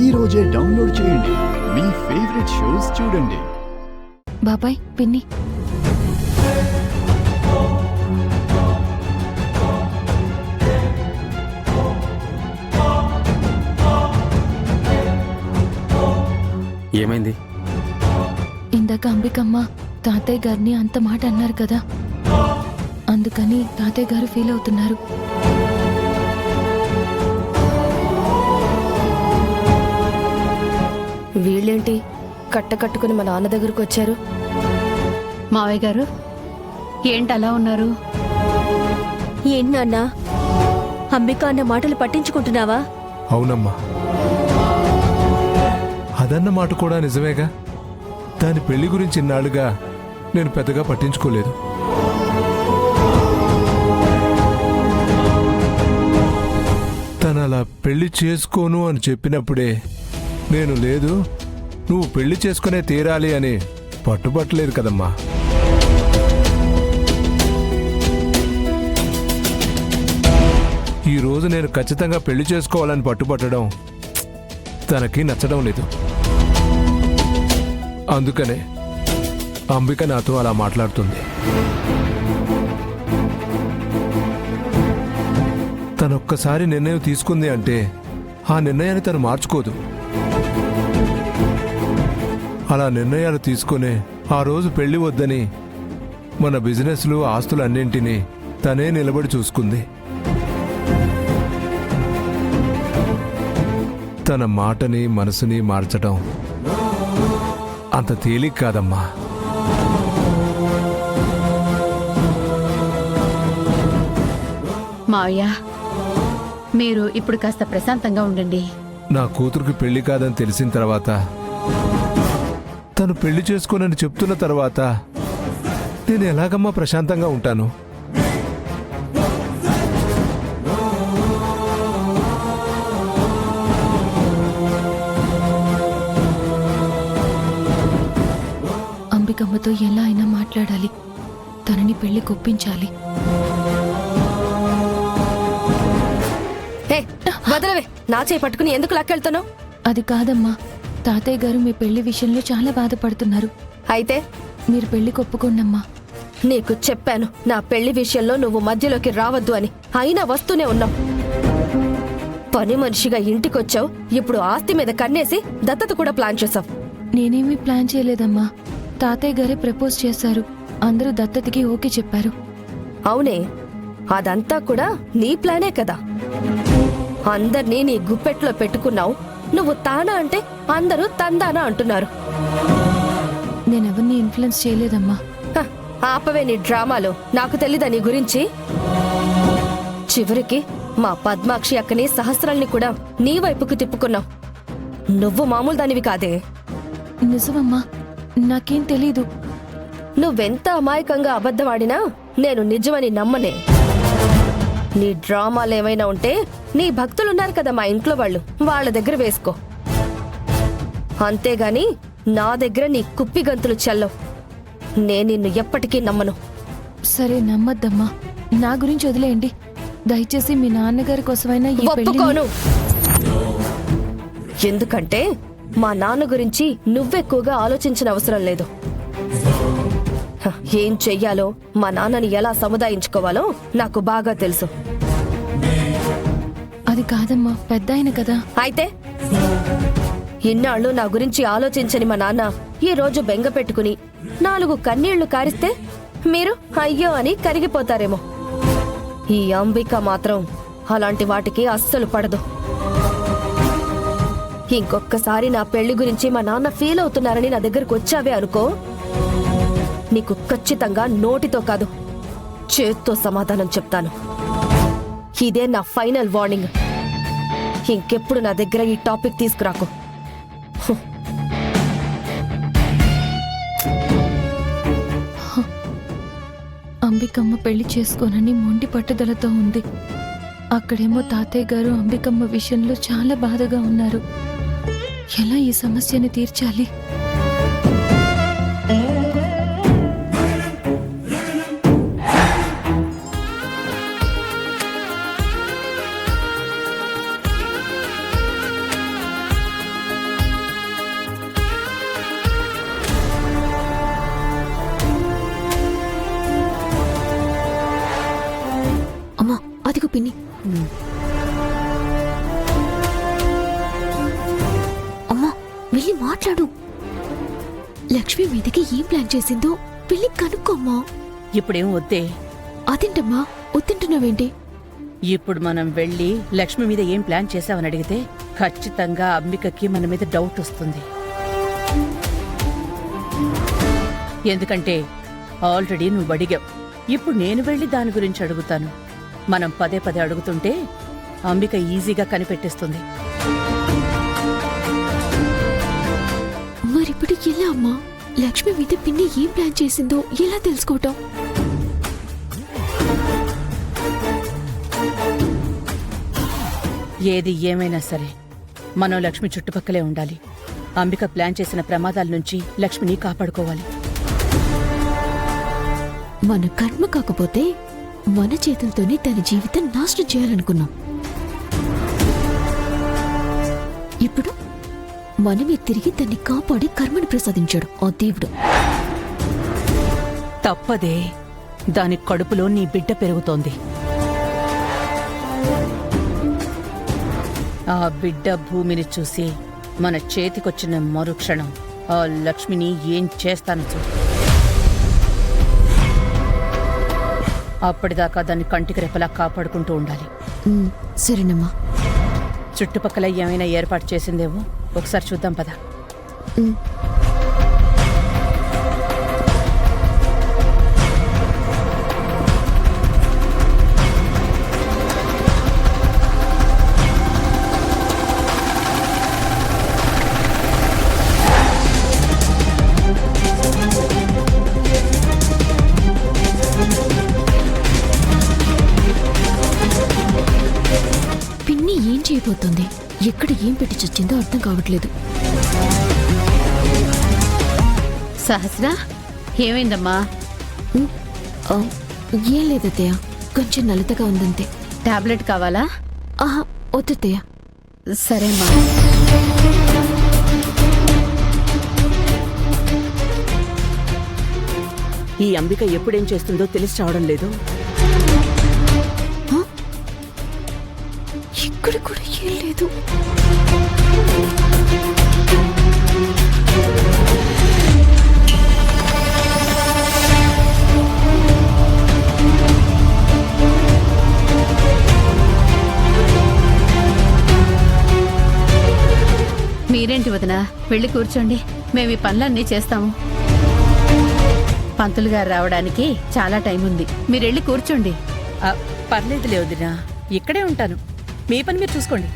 ఈ రోజే డౌన్లోడ్ చేయండి. మీ ఫేవరెట్ షోస్ చూడండి. బాబాయ్, పిన్ని, ఏమైంది? ఇందాక అంబికమ్మ తాతయ్య గారిని అంత మాట అన్నారు కదా, అందుకని తాతయ్య గారు ఫీల్ అవుతున్నారు. వీళ్ళేంటి కట్టుకుని మా నాన్న దగ్గరకు వచ్చారు? మావయ్య గారు ఏంటి అలా ఉన్నారు? ఏంటి నాన్న, అంబిక అన్న మాటలు పట్టించుకుంటున్నావా? అవునమ్మా, అదన్న మాట కూడా నిజమేగా. దాని పెళ్లి గురించి ఇన్నాళ్ళుగా నేను పెద్దగా పట్టించుకోలేదు. తను అలా పెళ్లి చేసుకోను అని చెప్పినప్పుడే నేను లేదు, నువ్వు పెళ్లి చేసుకునే తీరాలి అని పట్టుబట్టలేదు కదమ్మా. ఈరోజు నేను ఖచ్చితంగా పెళ్లి చేసుకోవాలని పట్టుబట్టడం తనకి నచ్చడం లేదు. అందుకనే అంబిక నాతో అలా మాట్లాడుతుంది. తనొక్కసారి నిర్ణయం తీసుకుంది అంటే ఆ నిర్ణయాన్ని తను మార్చుకోదు. అలా నిర్ణయాలు తీసుకునే ఆ రోజు పెళ్లి వద్దని మన బిజినెస్లు ఆస్తులు అన్నింటినీ తనే నిలబడి చూసుకుంది. తన మాటని మనసుని మార్చటం అంత తేలిక కాదమ్మా. మావయ్య, మీరు ఇప్పుడు కాస్త ప్రశాంతంగా ఉండండి. నా కూతురికి పెళ్లి కాదని తెలిసిన తర్వాత, తను పెళ్లి చేసుకోనని చెప్తున్న తర్వాత నేను ఎలాగమ్మా ప్రశాంతంగా ఉంటాను? అంబికమ్మతో ఎలా అయినా మాట్లాడాలి, తనని పెళ్లి కొప్పించాలి. వదలవే, నా చేయి పట్టుకుని ఎందుకు లాక్కెళ్తావు? అది కాదమ్మా, తాతయ్య గారు మీ పెళ్లి విషయంలో చాలా బాధపడుతున్నారు. అయితే మీరు పెళ్లి కొప్పుకోండమ్మా. నీకు చెప్పాను, నా పెళ్లి విషయంలో నువ్వు మధ్యలోకి రావద్దు అని. అయినా వస్తూనే ఉన్నాం. పని మనిషిగా ఇంటికొచ్చావు, ఇప్పుడు ఆస్తి మీద కన్నేసి దత్తత కూడా ప్లాన్ చేసావు. నేనేమీ ప్లాన్ చేయలేదమ్మా, తాతయ్య గారే ప్రపోజ్ చేశారు. అందరూ దత్తతకి ఓకే చెప్పారు. అవునే, అదంతా కూడా నీ ప్లానే కదా. అందర్నీ నీ గుప్పెట్లో పెట్టుకున్నావు. నువ్వు తానా అంటే అందరూ తందానా అంటున్నారు. నేనెవరిని ఇన్ఫ్లుయెన్స్ చేయలేదమ్మా. ఆపవే నీ డ్రామాలు. నాకు తెలీదా నీ గురించి? చివరికి మా పద్మాక్షి అక్కని సహస్రాల్ని కూడా నీ వైపుకు తిప్పుకున్నావు. నువ్వు మామూలు దానివి కాదే. నిజమమ్మా, నాకేం తెలీదు. నువ్వెంత అమాయకంగా అబద్ధవాడినా నేను నిజమని నమ్మనే. నీ డ్రామాలేమైనా ఉంటే నీ భక్తులున్నారు కదా మా ఇంట్లో వాళ్ళు, వాళ్ళ దగ్గర వేసుకో. అంతేగాని నా దగ్గర నీ కుప్పి గంతులు చల్లవు. నేను నిన్ను ఎప్పటికీ నమ్మను. సరే, నమ్మద్దమ్మా. నా గురించి వదిలేయండి. దయచేసి మీ నాన్నగారి కోసమైనా ఈ పెళ్లిని ఒప్పుకోను. ఎందుకంటే మా నాన్న గురించి నువ్వెక్కువగా ఆలోచించిన అవసరం లేదు. ఏం చెయ్యాలో, మా నాన్నని ఎలా సముదాయించుకోవాలో నాకు బాగా తెలుసు. అది కాదమ్మా, పెద్ద ఆయన కదా. అయితే ఇన్నాళ్ళు నా గురించి ఆలోచించని మా నాన్న ఈ రోజు బెంగ పెట్టుకుని 4 కన్నీళ్లు కారిస్తే మీరు అయ్యో అని కరిగిపోతారేమో. ఈ అంబిక మాత్రం అలాంటి వాటికి అస్సలు పడదు. ఇంకొక్కసారి నా పెళ్లి గురించి మా నాన్న ఫీల్ అవుతున్నారని నా దగ్గరకు వచ్చావే అనుకో, నీకు ఖచ్చితంగా నోటితో కాదు, చేత్తో సమాధానం చెప్తాను. ఇదే నా ఫైనల్ వార్నింగ్. ఇంకెప్పుడు నా దగ్గర ఈ టాపిక్ తీసుకురాకు. అంబికమ్మ పెళ్లి చేసుకోనని మొండి పట్టుదలతో ఉంది. అక్కడేమో తాతయ్య గారు అంబికమ్మ విషయంలో చాలా బాధగా ఉన్నారు. ఎలా ఈ సమస్యని తీర్చాలి? పిన్ని. అమ్మా వెళ్ళి మాట్లాడు. లక్ష్మి మీదకి ఏం ప్లాన్ చేసిందో వెళ్ళి కనుక్కోమ్మా. ఇప్పుడేం వద్దే. అదేంటమ్మా వద్దంటున్నావేంటి? ఇప్పుడు మనం వెళ్ళి లక్ష్మి మీద ఏం ప్లాన్ చేశావని అడిగితే ఖచ్చితంగా అంబికకి మన మీద డౌట్ వస్తుంది. ఎందుకంటే ఆల్రెడీ నువ్వు అడిగావు. ఇప్పుడు నేను వెళ్ళి దాని గురించి అడుగుతాను. మనం పదే పదే అడుగుతుంటే అంబిక ఈజీగా కనిపెట్టేస్తుంది. మరిప్పుడు ఎలా అమ్మా? లక్ష్మి మీద పిన్ని ఏం ప్లాన్ చేసిందో ఎలా తెలుసుకోవటం? ఏది ఏమైనా సరే మనం లక్ష్మి చుట్టుపక్కలే ఉండాలి. అంబిక ప్లాన్ చేసిన ప్రమాదాల నుంచి లక్ష్మిని కాపాడుకోవాలి. మన కర్మ కాకపోతే మన చేతులతోనే తన జీవితం నాశనం చేయాలనుకున్నాం. ఇప్పుడు మనమే తిరిగి తన్ని కాపాడి కర్మని ప్రసాదించాడు ఆ దేవుడు. తప్పదే. దాని కడుపులో నీ బిడ్డ పెరుగుతోంది. ఆ బిడ్డ భూమిని చూసి మన చేతికొచ్చిన మరుక్షణం ఆ లక్ష్మిని ఏం చేస్తాను చూడు. అప్పటిదాకా దాన్ని కంటికి రెప్పలా కాపాడుకుంటూ ఉండాలి. సరేనమ్మా. చుట్టుపక్కల ఏమైనా ఏర్పాటు చేసిందేమో ఒకసారి చూద్దాం పద. పిన్ని ఏం చేయబోతోంది? ఎక్కడ ఏం పెట్టి చచ్చిందో అర్థం కావట్లేదు. సహస్ర ఏమైందమ్మా? ఏం లేదత్తయ్య, కొంచెం నలతగా ఉందంతే. టాబ్లెట్ కావాలా? ఆహా వద్దత్తయ్య. సరేమ్మా. ఈ అంబిక ఎప్పుడేం చేస్తుందో తెలిసి రావడం లేదు. ఇక్కడ కూడా ఏం లేదు. మీరేంటి వదినా, వెళ్ళి కూర్చోండి. మేము ఈ పనులన్నీ చేస్తాము. పంతులు గారు రావడానికి చాలా టైం ఉంది. మీరెళ్ళి కూర్చోండి. పర్లేదులే వదినా, ఇక్కడే ఉంటాను. మీ పని మీరు చూసుకోండి.